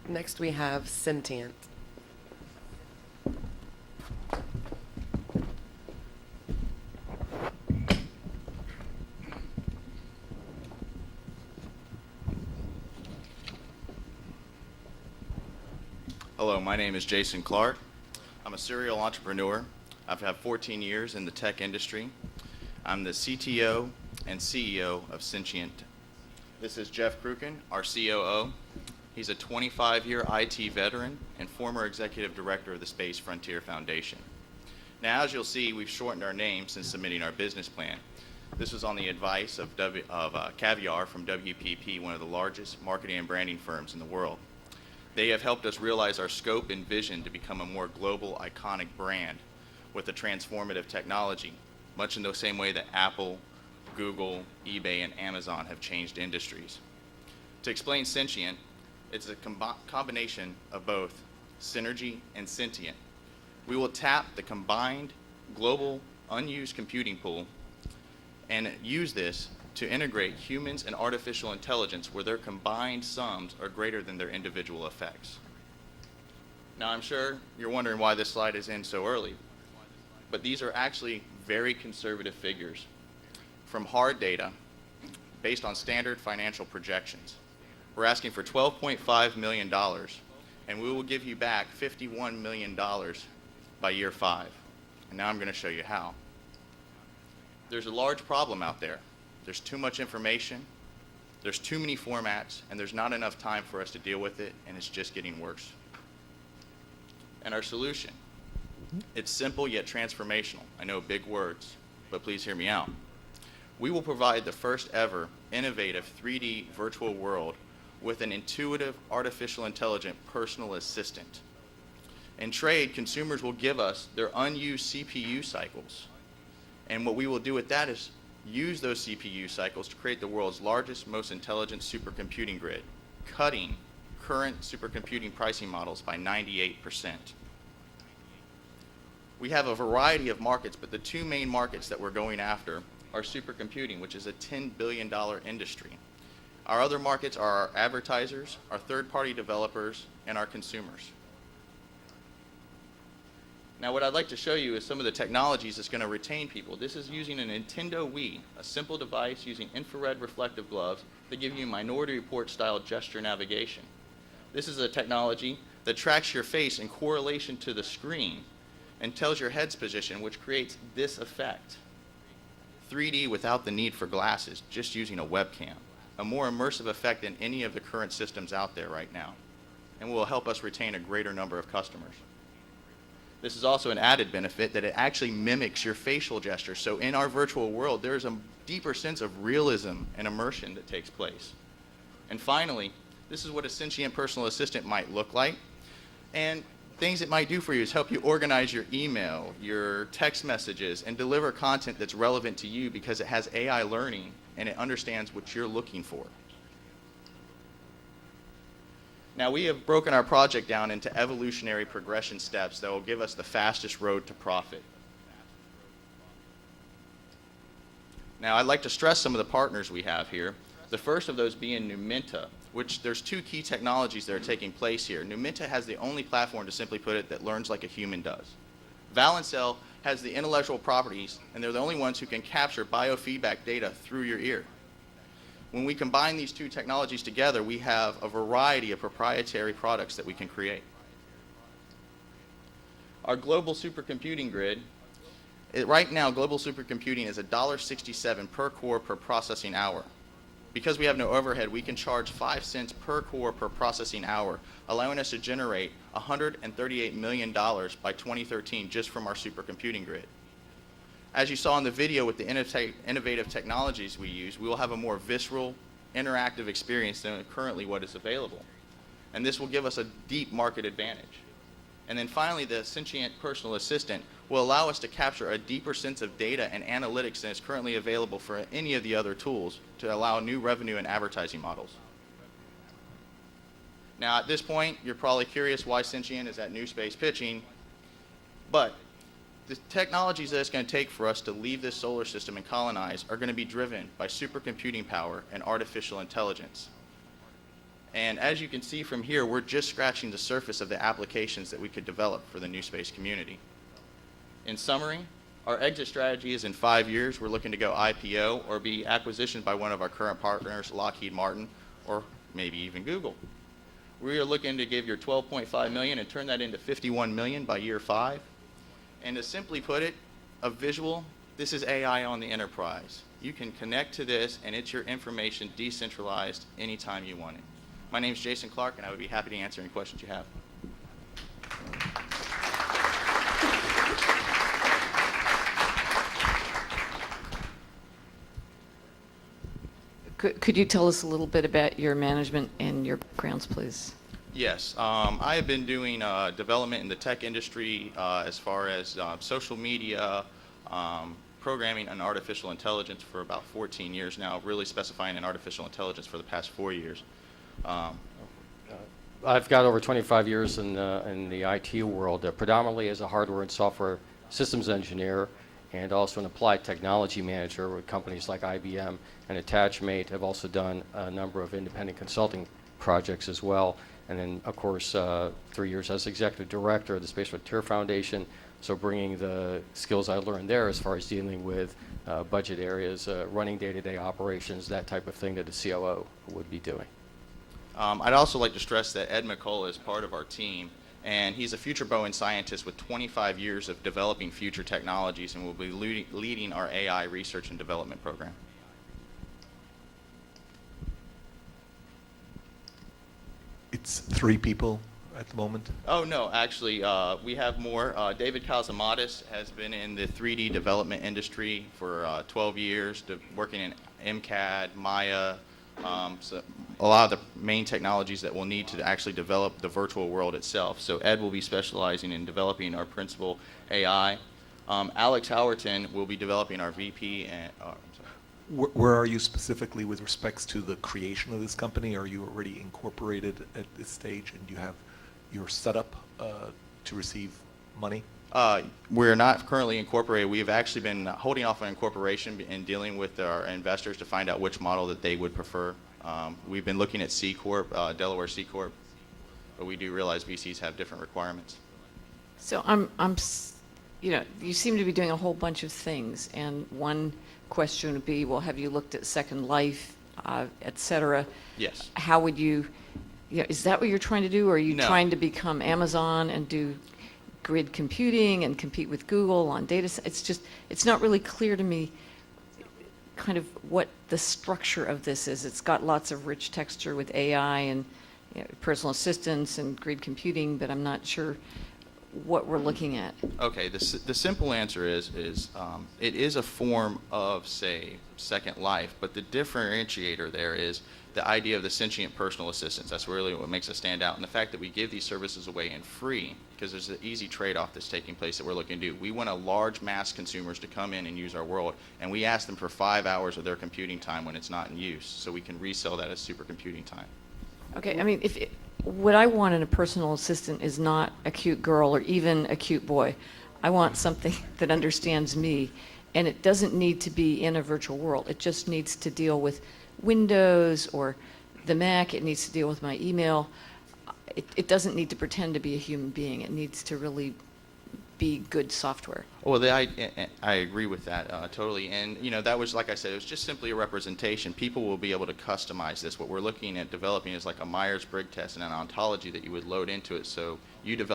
Next we have sentient. Hello, my name is Jason Clark. I'm a serial entrepreneur. I've had 14 years in the tech industry. I'm the CTO and CEO of Sentient. This is Jeff Kruken, our COO. He's a 25-year IT veteran and former executive director of the Space Frontier Foundation. Now, as you'll see, we've shortened our name since submitting our business plan. This was on the advice of Caviar from WPP, one of the largest marketing and branding firms in the world. They have helped us realize our scope and vision to become a more global, iconic brand with a transformative technology, much in the same way that Apple, Google, eBay, and Amazon have changed industries. To explain Sentient, it's a combination of both synergy and sentient. We will tap the combined global unused computing pool and use this to integrate humans and artificial intelligence where their combined sums are greater than their individual effects. Now, I'm sure you're wondering why this slide is in so early, but these are actually very conservative figures from hard data based on standard financial projections. We're asking for $12.5 million, and we will give you back $51 million by year 5. And now I'm going to show you how. There's a large problem out there. There's too much information, there's too many formats, and there's not enough time for us to deal with it, and it's just getting worse. And our solution, it's simple yet transformational. I know, big words, but please hear me out. We will provide the first ever innovative 3D virtual world with an intuitive artificial intelligent personal assistant. In trade, consumers will give us their unused CPU cycles. And what we will do with that is use those CPU cycles to create the world's largest, most intelligent supercomputing grid, cutting current supercomputing pricing models by 98%. We have a variety of markets, but the two main markets that we're going after are supercomputing, which is a $10 billion industry. Our other markets are our advertisers, our third-party developers, and our consumers. Now, what I'd like to show you is some of the technologies that's going to retain people. This is using a Nintendo Wii, a simple device using infrared reflective gloves that give you Minority Report style gesture navigation. This is a technology that tracks your face in correlation to the screen and tells your head's position, which creates this effect. 3D without the need for glasses, just using a webcam. A more immersive effect than any of the current systems out there right now, and will help us retain a greater number of customers. This is also an added benefit that it actually mimics your facial gesture. So in our virtual world, there's a deeper sense of realism and immersion that takes place. And finally, this is what a sentient personal assistant might look like. And things it might do for you is help you organize your email, your text messages, and deliver content that's relevant to you because it has AI learning and it understands what you're looking for. Now, we have broken our project down into evolutionary progression steps that will give us the fastest road to profit. Now, I'd like to stress some of the partners we have here. The first of those being Numenta, which there's two key technologies that are taking place here. Numenta has the only platform, to simply put it, that learns like a human does. Valencell has the intellectual properties, and they're the only ones who can capture biofeedback data through your ear. When we combine these two technologies together, we have a variety of proprietary products that we can create. Our global supercomputing grid, right now, global supercomputing is $1.67 per core per processing hour. Because we have no overhead, we can charge 5 cents per core per processing hour, allowing us to generate $138 million by 2013 just from our supercomputing grid. As you saw in the video with the innovative technologies we use, we will have a more visceral, interactive experience than currently what is available. And this will give us a deep market advantage. And then finally, the sentient personal assistant will allow us to capture a deeper sense of data and analytics than is currently available for any of the other tools to allow new revenue and advertising models. Now, at this point, you're probably curious why Sentient is at NewSpace pitching, but the technologies that it's going to take for us to leave this solar system and colonize are going to be driven by supercomputing power and artificial intelligence. And as you can see from here, we're just scratching the surface of the applications that we could develop for the NewSpace community. In summary, our exit strategy is in 5 years. We're looking to go IPO or be acquisitioned by one of our current partners, Lockheed Martin, or maybe even Google. We are looking to give your $12.5 million and turn that into $51 million by year 5. And to simply put it, a visual, this is AI on the enterprise. You can connect to this, and it's your information decentralized anytime you want it. My name is Jason Clark, and I would be happy to answer any questions you have. Could you tell us a little bit about your management and your backgrounds, please? Yes, I have been doing development in the tech industry as far as social media, programming, and artificial intelligence for about 14 years now, really specifying in artificial intelligence for the past 4 years. I've got over 25 years in the IT world, predominantly as a hardware and software systems engineer, and also an applied technology manager with companies like IBM and Attachmate. I've also done a number of independent consulting projects as well. And then, of course, 3 years as executive director of the Space Frontier Foundation, so bringing the skills I learned there as far as dealing with budget areas, running day-to-day operations, that type of thing that a COO would be doing. I'd also like to stress that Ed McCullough is part of our team, and he's a future Boeing scientist with 25 years of developing future technologies and will be leading our AI research and development program. It's 3 people at the moment. Oh, no, actually, we have more. David Calzamatis has been in the 3D development industry for 12 years, working in MCAD, Maya, so a lot of the main technologies that we'll need to actually develop the virtual world itself. So Ed will be specializing in developing our principal AI. Alex Howerton will be developing our VP and Where are you specifically with respects to the creation of this company? Are you already incorporated at this stage, and you have your setup to receive money? We're not currently incorporated. We've actually been holding off on incorporation and dealing with our investors to find out which model that they would prefer. We've been looking at C Corp, Delaware C Corp, but we do realize VCs have different requirements. So you seem to be doing a whole bunch of things, and one question would be, well, have you looked at Second Life, et cetera? Yes. How would you, is that what you're trying to do, or are you No. trying to become Amazon and do grid computing and compete with Google on data? It's not really clear to me kind of what the structure of this is. It's got lots of rich texture with AI and personal assistance and grid computing, but I'm not sure what we're looking at. Okay, the simple answer is it is a form of, say, Second Life, but the differentiator there is the idea of the sentient personal assistants. That's really what makes us stand out, and the fact that we give these services away in free, because there's an easy trade-off that's taking place that we're looking to do. We want a large mass consumers to come in and use our world, and we ask them for 5 hours of their computing time when it's not in use, so we can resell that as supercomputing time. Okay, I mean, what I want in a personal assistant is not a cute girl or even a cute boy. I want something that understands me, and it doesn't need to be in a virtual world. It just needs to deal with Windows or the Mac. It needs to deal with my email. It doesn't need to pretend to be a human being. It needs to really be good software. Well, I agree with that totally, and that was, like I said, it was just simply a representation. People will be able to customize this. What we're looking at developing is like a Myers-Briggs test and an ontology that you would load into it, so you develop